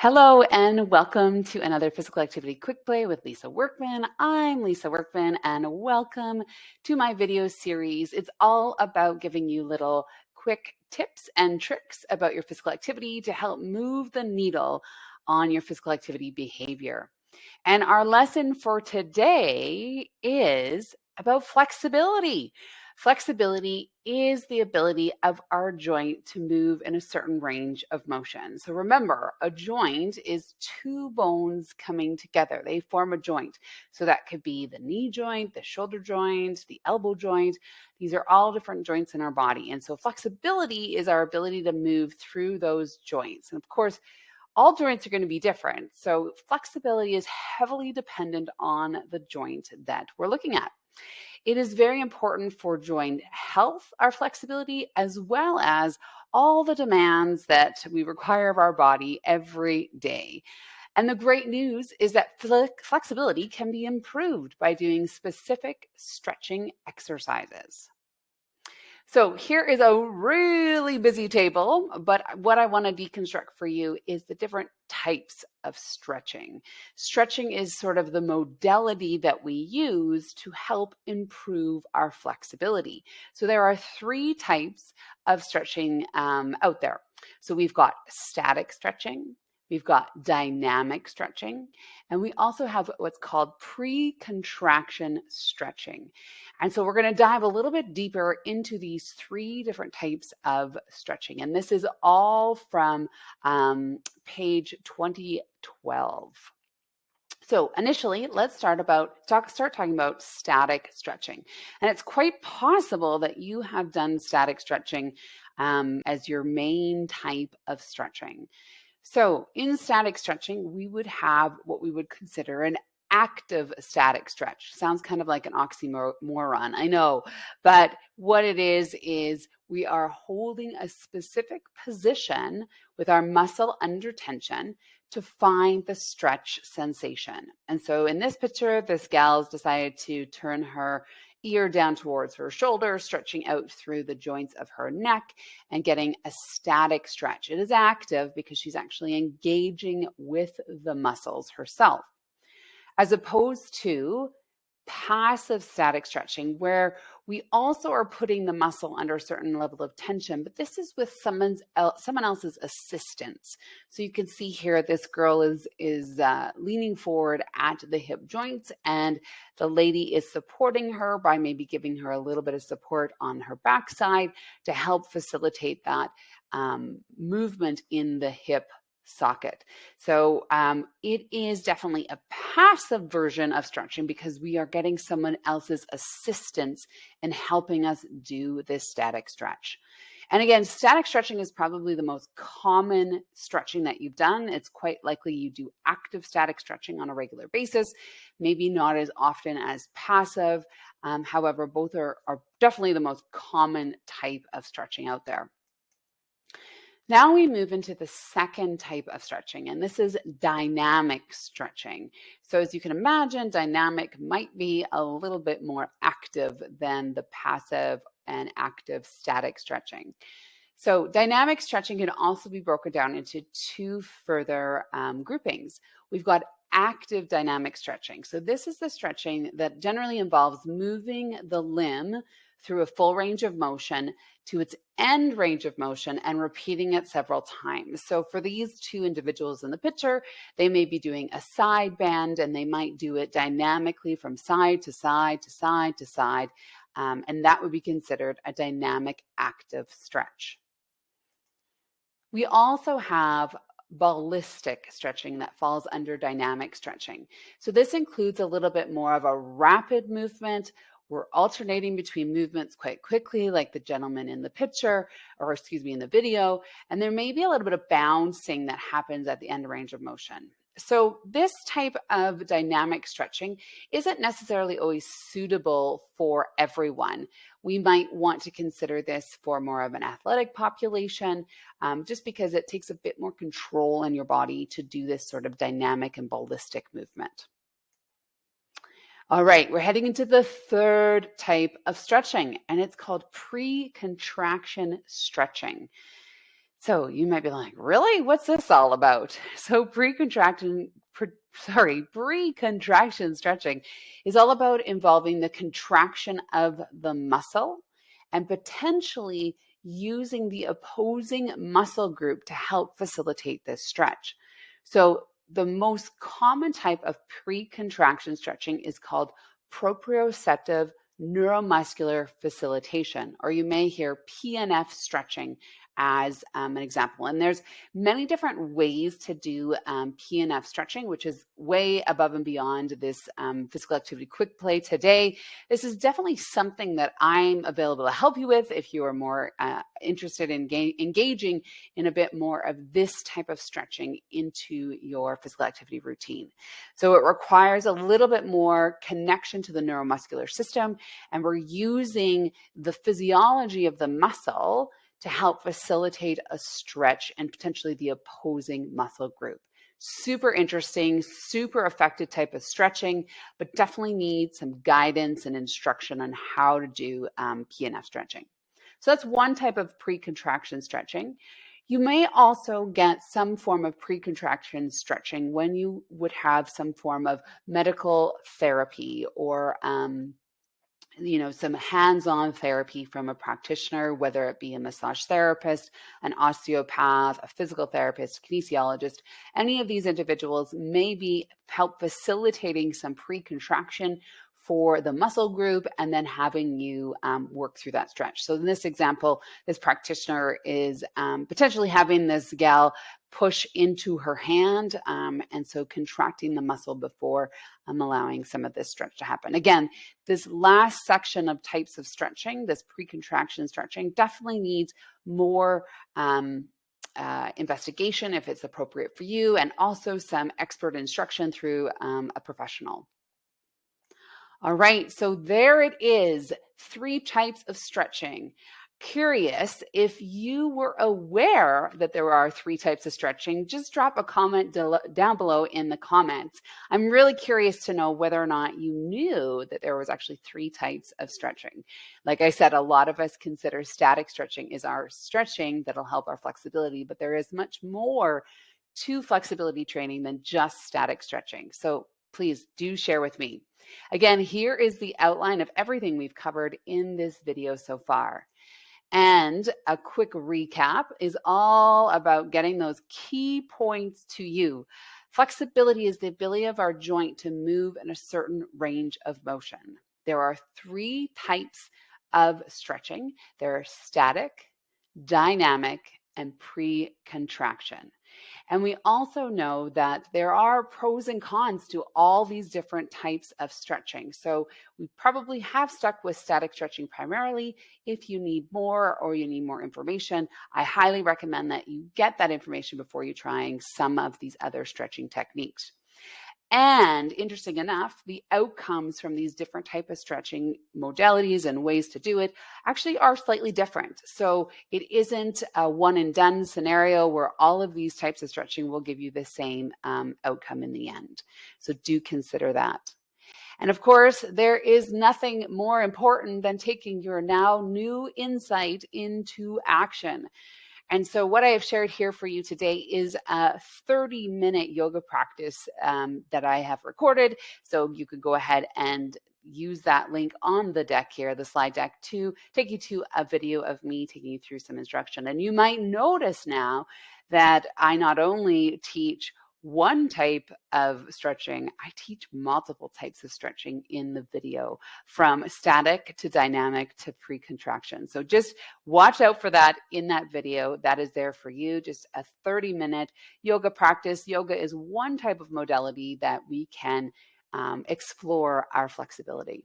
Hello and welcome to another physical activity quick play with Lisa Workman. I'm Lisa Workman and welcome to my video series. It's all about giving you little quick tips and tricks about your physical activity to help move the needle on your physical activity behavior. And our lesson for today is about flexibility. Flexibility is the ability of our joint to move in a certain range of motion. So remember, a joint is two bones coming together. They form a joint. So that could be the knee joint, the shoulder joint, the elbow joint. These are all different joints in our body. And so flexibility is our ability to move through those joints. And of course, all joints are going to be different. So flexibility is heavily dependent on the joint that we're looking at. It is very important for joint health, our flexibility, as well as all the demands that we require of our body every day. And the great news is that flexibility can be improved by doing specific stretching exercises. So here is a really busy table, but what I want to deconstruct for you is the different types of stretching. Stretching is sort of the modality that we use to help improve our flexibility. So there are three types of stretching out there. So we've got static stretching, we've got dynamic stretching, and we also have what's called pre-contraction stretching. And so we're going to dive a little bit deeper into these three different types of stretching. And this is all from page 2012. So initially, let's start talking about static stretching. And it's quite possible that you have done static stretching as your main type of stretching. So in static stretching, we would have what we would consider an active static stretch. Sounds kind of like an oxymoron, I know, but what it is we are holding a specific position with our muscle under tension to find the stretch sensation. And so in this picture, this gal's decided to turn her ear down towards her shoulder, stretching out through the joints of her neck and getting a static stretch. It is active because she's actually engaging with the muscles herself, as opposed to passive static stretching, where we also are putting the muscle under a certain level of tension, but this is with someone else's assistance. So you can see here, this girl is leaning forward at the hip joints, and the lady is supporting her by maybe giving her a little bit of support on her backside to help facilitate that movement in the hip socket. So it is definitely a passive version of stretching because we are getting someone else's assistance in helping us do this static stretch. And again, static stretching is probably the most common stretching that you've done. It's quite likely you do active static stretching on a regular basis, maybe not as often as passive. However, both are definitely the most common type of stretching out there. Now we move into the second type of stretching, and this is dynamic stretching. So as you can imagine, dynamic might be a little bit more active than the passive and active static stretching. So dynamic stretching can also be broken down into two further groupings. We've got active dynamic stretching. So this is the stretching that generally involves moving the limb through a full range of motion to its end range of motion and repeating it several times. So for these two individuals in the picture, they may be doing a side bend, and they might do it dynamically from side to side to side to side. And that would be considered a dynamic active stretch. We also have ballistic stretching that falls under dynamic stretching. So this includes a little bit more of a rapid movement. We're alternating between movements quite quickly, like the gentleman in the picture, or in the video, and there may be a little bit of bouncing that happens at the end range of motion. So this type of dynamic stretching isn't necessarily always suitable for everyone. We might want to consider this for more of an athletic population, just because it takes a bit more control in your body to do this sort of dynamic and ballistic movement. All right, we're heading into the third type of stretching, and it's called pre-contraction stretching. So you might be like, really? What's this all about? So pre-contraction stretching is all about involving the contraction of the muscle and potentially using the opposing muscle group to help facilitate this stretch. So the most common type of pre-contraction stretching is called proprioceptive neuromuscular facilitation, or you may hear PNF stretching as an example. And there's many different ways to do PNF stretching, which is way above and beyond this physical activity quick play today. This is definitely something that I'm available to help you with if you are more interested in engaging in a bit more of this type of stretching into your physical activity routine. So it requires a little bit more connection to the neuromuscular system, and we're using the physiology of the muscle to help facilitate a stretch and potentially the opposing muscle group. Super interesting, super effective type of stretching, but definitely need some guidance and instruction on how to do PNF stretching. So that's one type of pre-contraction stretching. You may also get some form of pre-contraction stretching when you would have some form of medical therapy or some hands-on therapy from a practitioner, whether it be a massage therapist, an osteopath, a physical therapist, kinesiologist. Any of these individuals may be help facilitating some pre-contraction for the muscle group and then having you work through that stretch. So in this example, this practitioner is potentially having this gal push into her hand, and so contracting the muscle before allowing some of this stretch to happen. Again, this last section of types of stretching, this pre-contraction stretching, definitely needs more investigation if it's appropriate for you, and also some expert instruction through a professional. All right, so there it is, 3 types of stretching. Curious if you were aware that there are 3 types of stretching, just drop a comment down below in the comments. I'm really curious to know whether or not you knew that there was actually 3 types of stretching. Like I said, a lot of us consider static stretching is our stretching that'll help our flexibility, but there is much more to flexibility training than just static stretching. So please do share with me. Again, here is the outline of everything we've covered in this video so far. And a quick recap is all about getting those key points to you. Flexibility is the ability of our joint to move in a certain range of motion. There are 3 types of stretching. There are static, dynamic, and pre-contraction. And we also know that there are pros and cons to all these different types of stretching. So we probably have stuck with static stretching primarily. If you need more or you need more information, I highly recommend that you get that information before you're trying some of these other stretching techniques. And interesting enough, the outcomes from these different type of stretching modalities and ways to do it actually are slightly different. So it isn't a one and done scenario where all of these types of stretching will give you the same outcome in the end. So do consider that. And of course, there is nothing more important than taking your now new insight into action. And so what I have shared here for you today is a 30-minute yoga practice that I have recorded. So you could go ahead and use that link on the deck here, the slide deck, to take you to a video of me taking you through some instruction. And you might notice now that I not only teach one type of stretching, I teach multiple types of stretching in the video, from static to dynamic to pre-contraction. So just watch out for that in that video. That is there for you, just a 30-minute yoga practice. Yoga is one type of modality that we can explore our flexibility.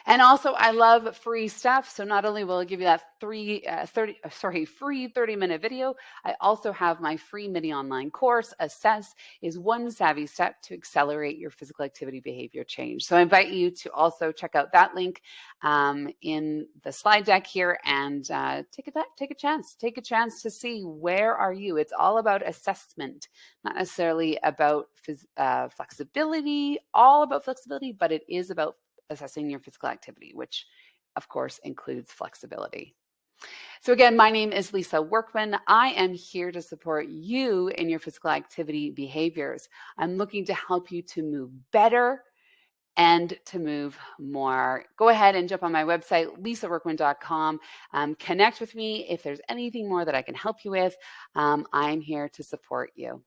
And also, I love free stuff. So not only will I give you that free 30-minute video, I also have my free mini online course, Assess is One Savvy Step to Accelerate Your Physical Activity Behavior Change. So I invite you to also check out that link in the slide deck here and take a chance to see where are you. It's all about assessment, not necessarily about flexibility, but it is about assessing your physical activity, which of course includes flexibility. So again, my name is Lisa Workman. I am here to support you in your physical activity behaviors. I'm looking to help you to move better and to move more. Go ahead and jump on my website, lisaworkman.com. Connect with me if there's anything more that I can help you with. I'm here to support you.